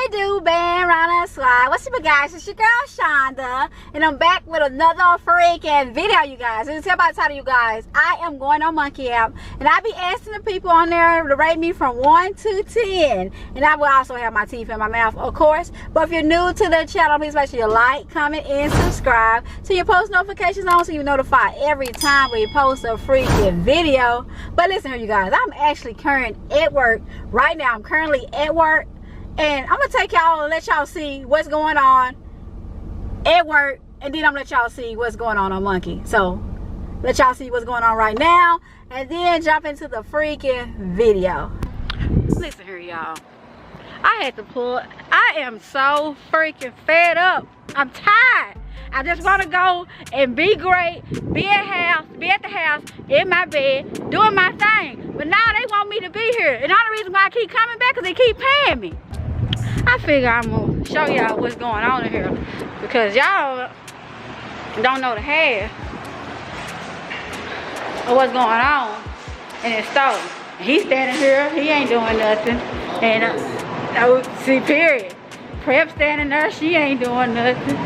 it do, BANDRUNNERZC? What's up, guys? It's your girl Shonda, and I'm back with another freaking video, you guys. And tell by the title, you guys, I am going on Monkey app, and I be asking the people on there to rate me from 1 to 10. And I will also have my teeth in my mouth, of course. But if you're new to the channel, please make sure you like, comment, and subscribe. So your post notifications on, so you're notified every time we post a freaking video. But listen here, you guys, I'm actually current at work right now. I'm currently at work. And I'm gonna take y'all and let y'all see what's going on at work, and then I'm gonna let y'all see what's going on Monkey. So let y'all see what's going on right now, and then jump into the freaking video. Listen here, y'all, I had to pull. I am so freaking fed up. I'm tired. I just want to go and be great, be at the house, in my bed, doing my thing. But now they want me to be here, and all the reason why I keep coming back is they keep paying me. I figure I'm gonna show y'all what's going on in here, because y'all don't know the half of what's going on in his store. He's standing here, he ain't doing nothing, and see, period. Prep standing there, she ain't doing nothing.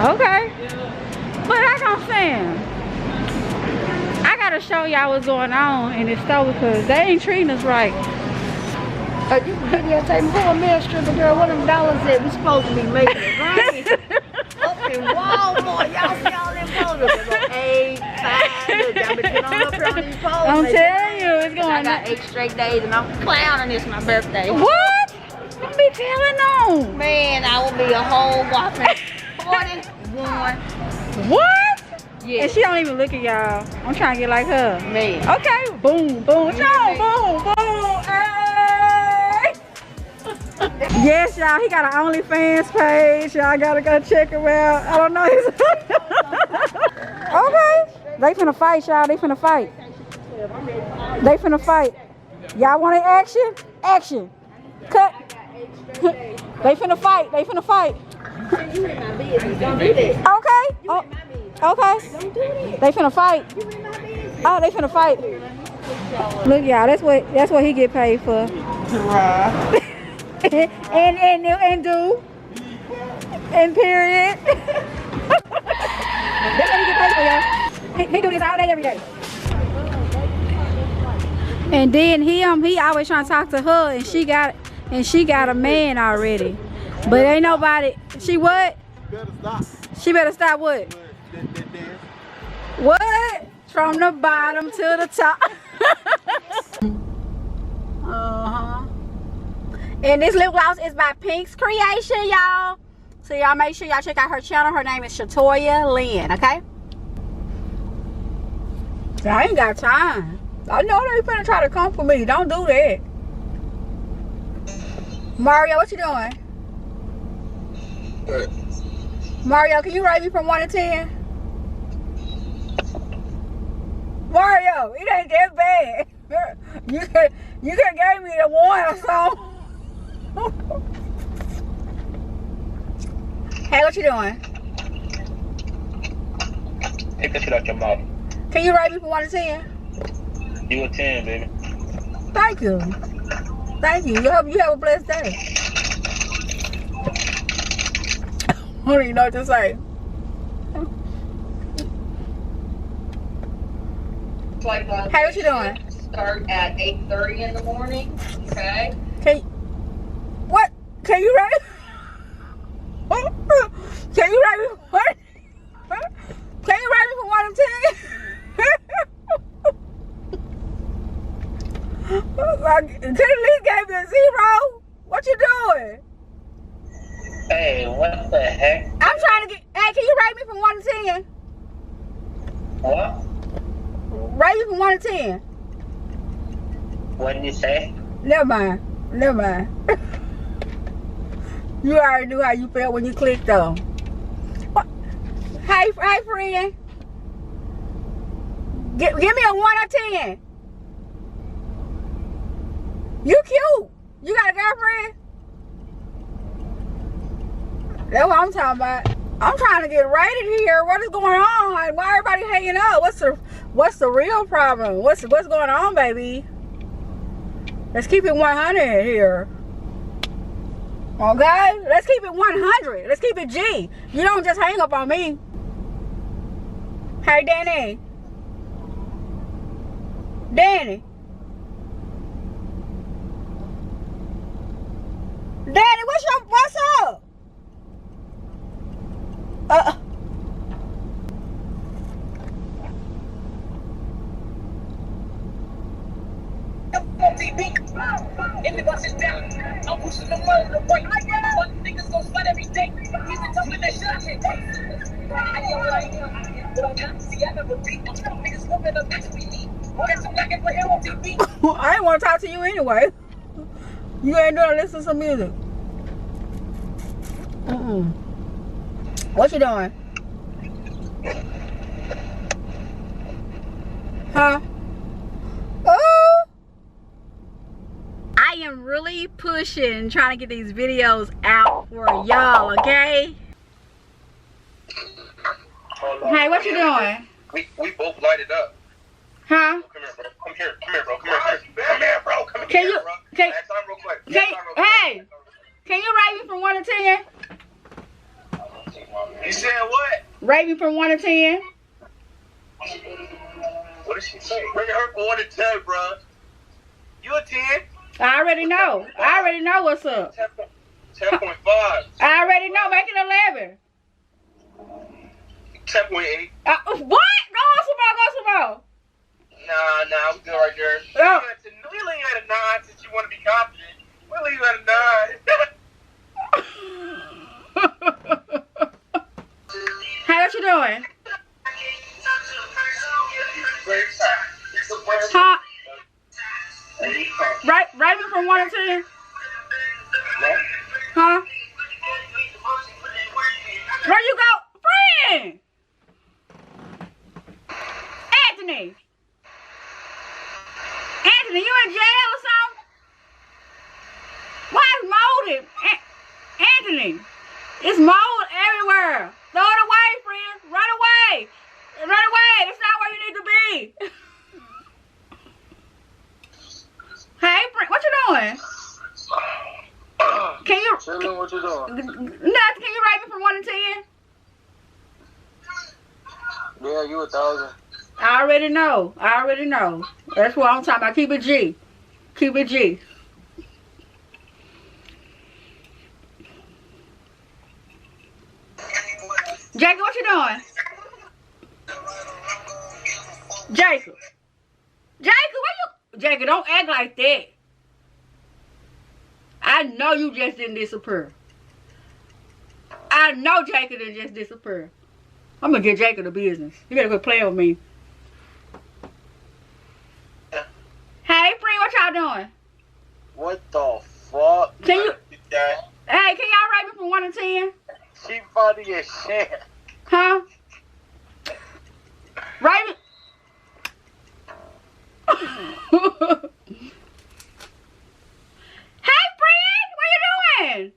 Okay, but like I'm saying, I gotta show y'all what's going on in this store, because they ain't treating us right. You videotaping for a man stripper, girl. What them dollars that we supposed to be making it right? Up in Walmart, y'all see all them posters. 8, 5, look, y'all been on up here on these posters. I'm telling you, it's going on. I got 8 straight days and I'm clowning this my birthday. What? Don't be telling on. Man, I will be a whole whopping 41. What? Yeah. And she don't even look at y'all. I'm trying to get like her. Man. Okay. Boom, boom. No, boom, boom. Hey. Yes, y'all. He got an OnlyFans page. Y'all gotta go check him out. I don't know his. Okay. They finna fight, y'all. They finna fight. They finna fight. Y'all want action? Action. Cut. They finna fight. They finna fight. You in my business. Don't do that. Okay. You in my business. Okay. Don't do that. They finna fight. You in my business. Oh, they finna fight. Look, y'all, that's what he get paid for. and do. And period. That's what he get paid for, y'all. He do this all day, every day. And then he always trying to talk to her, and she got a man already. But ain't nobody. She what? Better stop. She better stop what? What? From the bottom to the top. And this lip gloss is by Pink's Creation, y'all. So y'all make sure y'all check out her channel. Her name is Shatoya Lynn, okay? I ain't got time. I know they finna try to come for me. Don't do that. Mario, what you doing? What? Mario, can you rate me from 1 to 10? Mario, it ain't that bad. You could give me the 1 or something. Hey, what you doing? Take that shit out your mouth. Can you rate me from 1 to 10? You a 10, baby. Thank you. Thank you. You have a blessed day. I don't even know what to say. Hey, what you doing? Start at 8:30 in the morning. Okay. What? Can you write? Can you write me what? Can you write me from 1 to 10? Can you at least give me a 0? What you doing? Hey, what the heck? I'm trying to get. Hey, can you rate me from 1 to 10? What? Rate me from 1 to 10. What did you say? Never mind. Never mind. You already knew how you felt when you clicked on. What? Hey, friend. Give me a 1 or 10. You cute. You got a girlfriend? That's what I'm talking about. I'm trying to get rated here. What is going on? Why everybody hanging up? What's the real problem? What's going on, baby? Let's keep it 100 here. Okay? Let's keep it 100. Let's keep it G. You don't just hang up on me. Hey, Danny. Danny. Danny, what's up? I'm pushing the murder right. Fuck niggas gon' sweat every day. He's been talking that shit. See, I never beat. Niggas whooping up next to me. Guess I'm looking for him on TV. I ain't want to talk to you anyway. You ain't doing listen to some music. What you doing? Huh? Oh! I am really pushing, trying to get these videos out for y'all, okay? Hey, what you doing? We both lighted up. Huh? Come here, bro. Come here, bro. Can you, Can time real quick. hey, can you rate me from 1 to 10? You said what? Rate me from 1 to 10. What did she say? Bring her from 1 to 10, bro. You a 10? I already know. I already know what's up. 10.5. I already know. Make it 11. 10.8. What? Go some more. Nah, we good right there. Oh. We leave at a 9 since you want to be confident. We leave at a 9. Hey, what you doing? Huh? Rate me from 1 to 10. Huh? Where you go? Friend! Anthony, you in jail or something? Why is mold? Anthony, it's mold everywhere. Throw it away, friend. Run away. That's not where you need to be. Hey, friend, what you doing? Can you? Chillin', what you doing? Nothing. Can you rate me from 1 to 10? Yeah, you 1,000. I already know. That's what I'm talking about. Keep it G. Jacob, what you doing? Jacob, where you? Jacob, don't act like that. I know you just didn't disappear. I know Jacob didn't just disappear. I'm gonna get Jacob the business. You better quit playing with me. Hey, friend, what y'all doing? What the fuck? Can you? Hey, can y'all rate me from 1 to 10? She funny as shit. Huh? Rate me. Hey, friend, what you doing?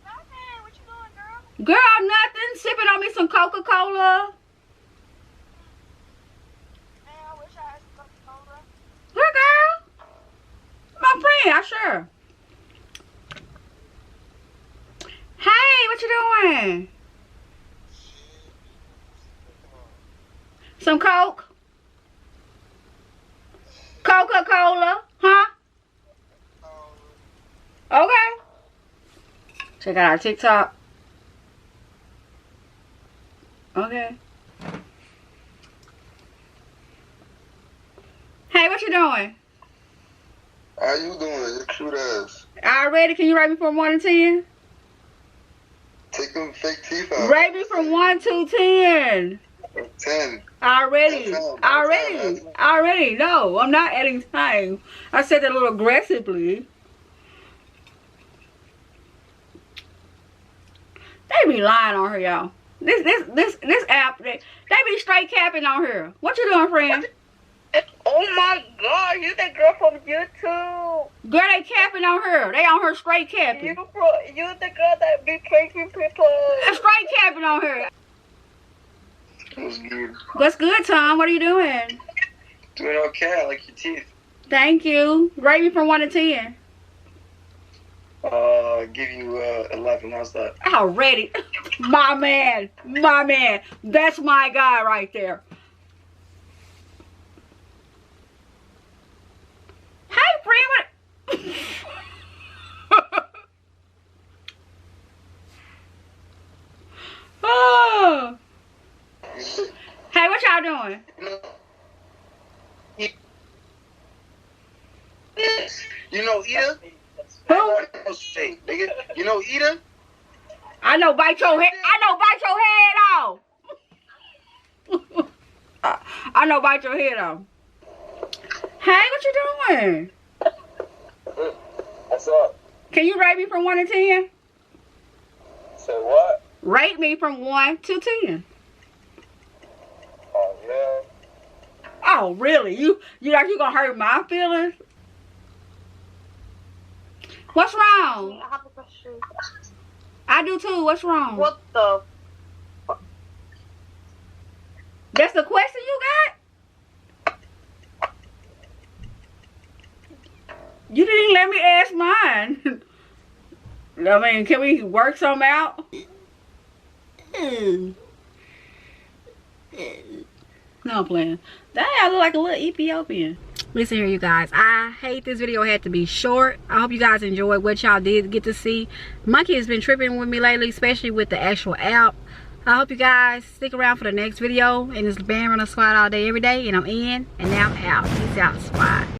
Nothing. What you doing, girl? Girl, nothing. Sipping on me some Coca-Cola. Man, I wish I had some Coca-Cola. Look, girl. My friend, I sure. Hey, what you doing? Some Coke? Coca-Cola, huh? Okay. Check out our TikTok. Okay. Hey, what you doing? How you doing? You're cute ass. Already, can you rate me from 1 to 10? Take them fake teeth out. Rate me from 1 to 10. 10. Already. No, I'm not adding time. I said that a little aggressively. They be lying on her, y'all. This app, they be straight capping on her. What you doing, friend? Oh my God, you that girl from YouTube. Girl, they capping on her. They on her straight capping. You the girl that be taking pictures. Straight capping on her. What's good? What's good, Tom? What are you doing? Doing okay. I like your teeth. Thank you. Rate me from 1 to 10. Give you 11. How's that? Already. My man. My man. That's my guy right there. Hey, friend. Oh. Hey, what y'all doing? You know Ida? Who? You know Ida? I know bite your head. I know bite your head off. I know bite your head off. Hey, what you doing? What's up? Can you rate me from 1 to 10? Say what? Rate me from 1 to 10. Oh yeah. Oh, really? You like you gonna hurt my feelings? What's wrong? I have a question. I do too. What's wrong? What the? That's the question you got? You didn't let me ask mine. I mean, can we work something out? No, I'm playing. Dang, I look like a little Ethiopian. Listen here, you guys. I hate this video had to be short. I hope you guys enjoyed what y'all did get to see. Monkey has been tripping with me lately, especially with the actual app. I hope you guys stick around for the next video. And it's BANDRUNNERZC all day, every day. And I'm in, and now I'm out. Peace out, squad.